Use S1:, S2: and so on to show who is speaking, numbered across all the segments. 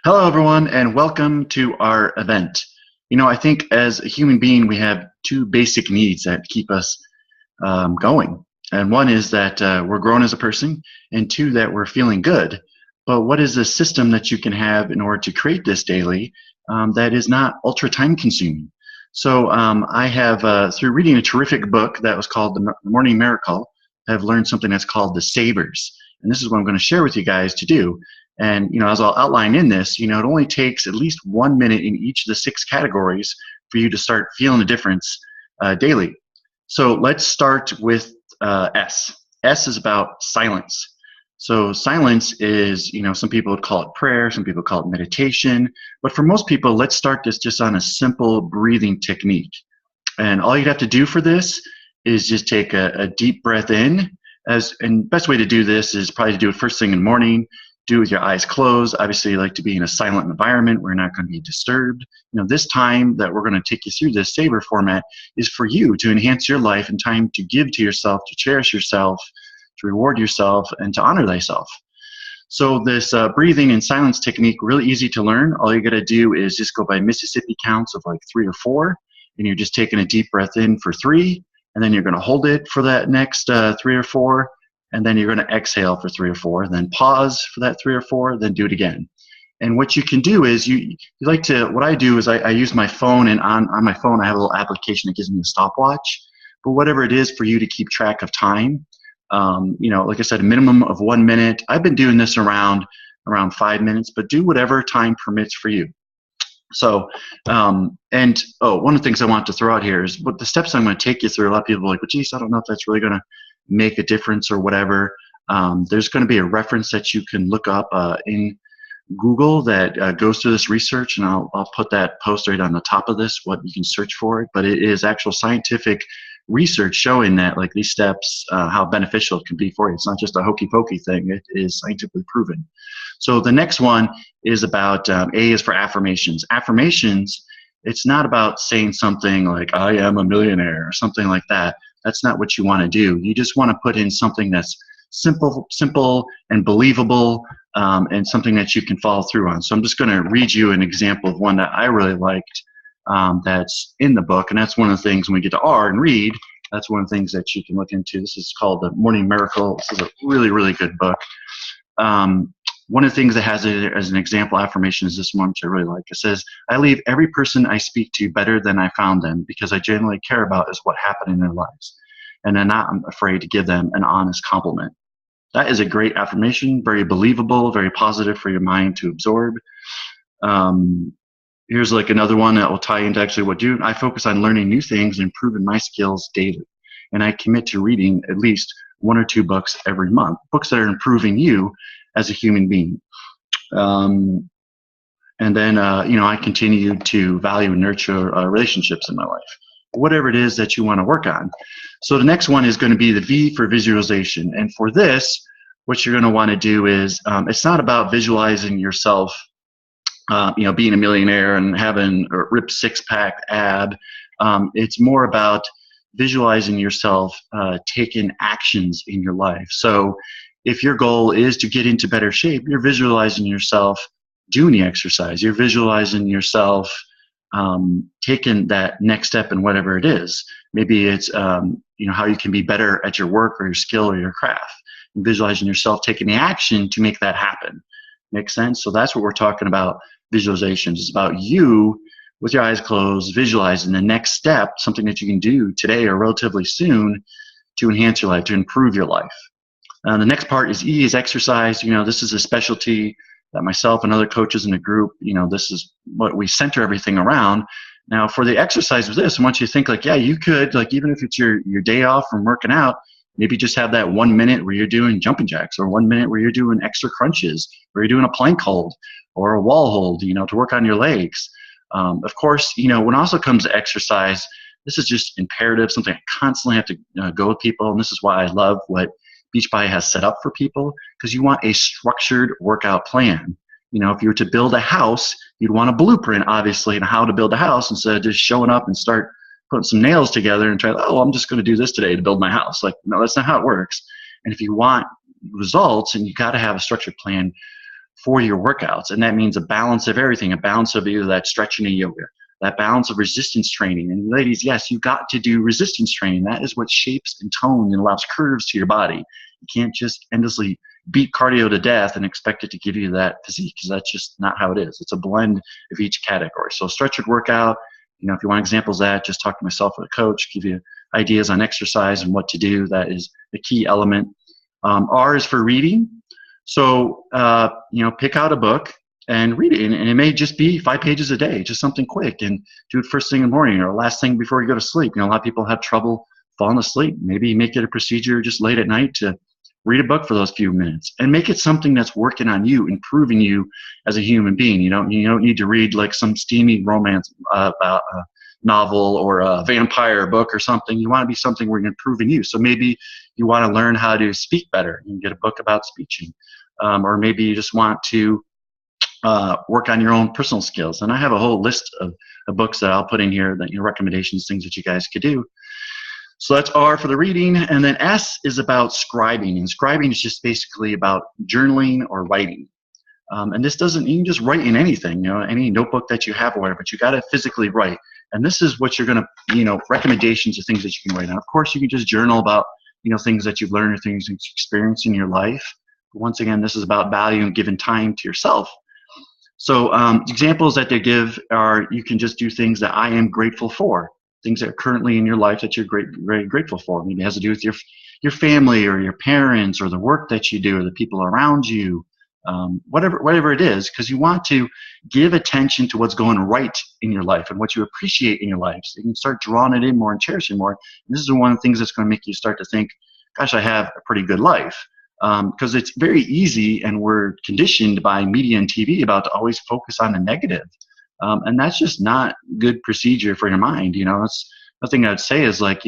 S1: Hello, everyone, and welcome to our event. I think as a human being, we have two basic needs that keep us going. And one is that we're grown as a person, and two, that we're feeling good. But what is the system that you can have in order to create this daily that is not ultra time consuming? So I have, through reading a terrific book that was called The Morning Miracle, I've learned something that's called the Sabers. And this is what I'm going to share with you guys to do. And as I'll outline in this, it only takes at least 1 minute in each of the 6 categories for you to start feeling a difference daily. So let's start with S. S is about silence. So silence is, some people would call it prayer, some people call it meditation, but for most people, let's start this just on a simple breathing technique. And all you'd have to do for this is just take a deep breath in. And best way to do this is probably to do it first thing in the morning. Do it with your eyes closed. Obviously, you like to be in a silent environment where you're not going to be disturbed. This time that we're going to take you through this Saber format is for you to enhance your life and time to give to yourself, to cherish yourself, to reward yourself, and to honor thyself. So this breathing and silence technique, really easy to learn. All you got to do is just go by Mississippi counts of like 3 or 4, and you're just taking a deep breath in for 3, and then you're going to hold it for that next 3 or 4. And then you're going to exhale for 3 or 4, then pause for that 3 or 4, then do it again. And what you can do is what I do is I use my phone, and on my phone I have a little application that gives me a stopwatch. But whatever it is for you to keep track of time, like I said, a minimum of 1 minute. I've been doing this around 5 minutes, but do whatever time permits for you. So, one of the things I want to throw out here is what the steps I'm going to take you through. A lot of people are like, well, geez, I don't know if that's really going to make a difference or whatever. There's going to be a reference that you can look up in Google that goes through this research, and I'll put that post right on the top of this, what you can search for it. But it is actual scientific research showing that like these steps, how beneficial it can be for you. It's not just a hokey pokey thing. It is scientifically proven. So the next one is about, A is for affirmations. Affirmations, it's not about saying something like, I am a millionaire or something like that. That's not what you want to do. You just want to put in something that's simple and believable, and something that you can follow through on. So I'm just going to read you an example of one that I really liked, that's in the book. And that's one of the things when we get to R and read, that's one of the things that you can look into. This is called The Morning Miracle. This is a really, really good book. One of the things that has it as an example affirmation is this one, which I really like. It says, I leave every person I speak to better than I found them because I genuinely care about is what happened in their lives. And I'm not afraid to give them an honest compliment. That is a great affirmation, very believable, very positive for your mind to absorb. Here's like another one that will tie into actually what you do. I focus on learning new things and improving my skills daily. And I commit to reading at least 1 or 2 books every month, books that are improving you as a human being. And then, I continue to value and nurture relationships in my life, whatever it is that you want to work on. So the next one is going to be the V for visualization. And for this, what you're going to want to do is, it's not about visualizing yourself, being a millionaire and having a ripped 6-pack ab. It's more about visualizing yourself taking actions in your life. So if your goal is to get into better shape, you're visualizing yourself doing the exercise. You're visualizing yourself taking that next step in whatever it is. Maybe it's how you can be better at your work or your skill or your craft. And visualizing yourself taking the action to make that happen. Make sense? So that's what we're talking about. Visualizations. It's about you with your eyes closed, visualizing the next step, something that you can do today or relatively soon to enhance your life, to improve your life. The next part is E is exercise. This is a specialty that myself and other coaches in the group, this is what we center everything around. Now for the exercise with this, I want you to think like, yeah, you could, like even if it's your day off from working out, maybe just have that 1 minute where you're doing jumping jacks, or 1 minute where you're doing extra crunches, or you're doing a plank hold or a wall hold, to work on your legs. Of course, when also comes to exercise, this is just imperative, something I constantly have to go with people. And this is why I love what Beachbody has set up for people, because you want a structured workout plan. If you were to build a house, you'd want a blueprint, obviously, on how to build a house instead of just showing up and start putting some nails together and try, I'm just going to do this today to build my house. Like, no, that's not how it works. And if you want results, and you got to have a structured plan for your workouts. And that means a balance of everything, a balance of either that stretching and yoga, that balance of resistance training. And ladies, yes, you got to do resistance training. That is what shapes and tones and allows curves to your body. You can't just endlessly beat cardio to death and expect it to give you that physique, because that's just not how it is. It's a blend of each category. So structured workout, if you want examples of that, just talk to myself or the coach, give you ideas on exercise and what to do. That is the key element. R is for reading. So, pick out a book and read it. And it may just be 5 pages a day, just something quick, and do it first thing in the morning or last thing before you go to sleep. A lot of people have trouble falling asleep. Maybe make it a procedure just late at night to read a book for those few minutes, and make it something that's working on you, improving you as a human being. You don't need to read like some steamy romance novel or a vampire book or something. You want to be something where you're improving you. So maybe you want to learn how to speak better and get a book about speaking. Or maybe you just want to work on your own personal skills. And I have a whole list of books that I'll put in here, that recommendations, things that you guys could do. So that's R for the reading. And then S is about scribing. And scribing is just basically about journaling or writing. And this doesn't, you can just write in anything, any notebook that you have or whatever, but you got to physically write. And this is what you're going to, recommendations of things that you can write on. Of course, you can just journal about, things that you've learned or things that you experience in your life. But once again, this is about value and giving time to yourself. So examples that they give are, you can just do things that I am grateful for, things that are currently in your life that you're very grateful for. Maybe it has to do with your family or your parents or the work that you do or the people around you. Whatever it is, because you want to give attention to what's going right in your life and what you appreciate in your life, so you can start drawing it in more and cherishing more. And this is one of the things that's going to make you start to think, gosh, I have a pretty good life, because it's very easy, and we're conditioned by media and TV about to always focus on the negative, and that's just not good procedure for your mind. It's nothing I'd say is like,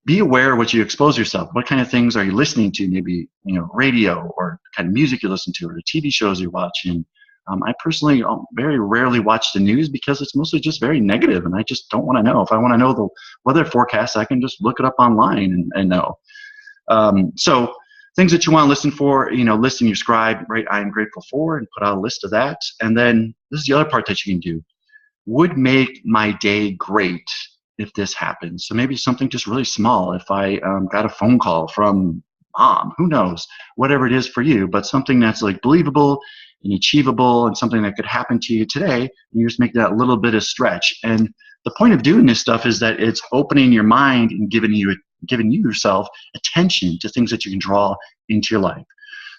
S1: be aware of what you expose yourself. What kind of things are you listening to? Maybe, radio, or kind of music you listen to, or the TV shows you're watching. I personally very rarely watch the news because it's mostly just very negative, and I just don't want to know. If I want to know the weather forecast, I can just look it up online and know. So things that you want to listen for, list in your scribe, right? I am grateful for, and put out a list of that. And then this is the other part that you can do. Would make my day great if this happens. So maybe something just really small. If I got a phone call from mom, who knows, whatever it is for you, but something that's like believable and achievable and something that could happen to you today, you just make that little bit of stretch. And the point of doing this stuff is that it's opening your mind and giving you yourself attention to things that you can draw into your life.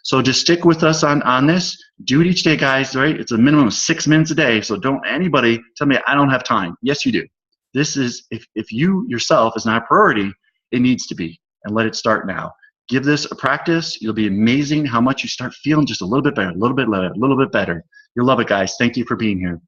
S1: So just stick with us on this. Do it each day, guys, right? It's a minimum of 6 minutes a day. So don't anybody tell me I don't have time. Yes, you do. This is, if you yourself is not a priority, it needs to be. And let it start now. Give this a practice. You'll be amazing how much you start feeling just a little bit better, a little bit better. You'll love it, guys. Thank you for being here.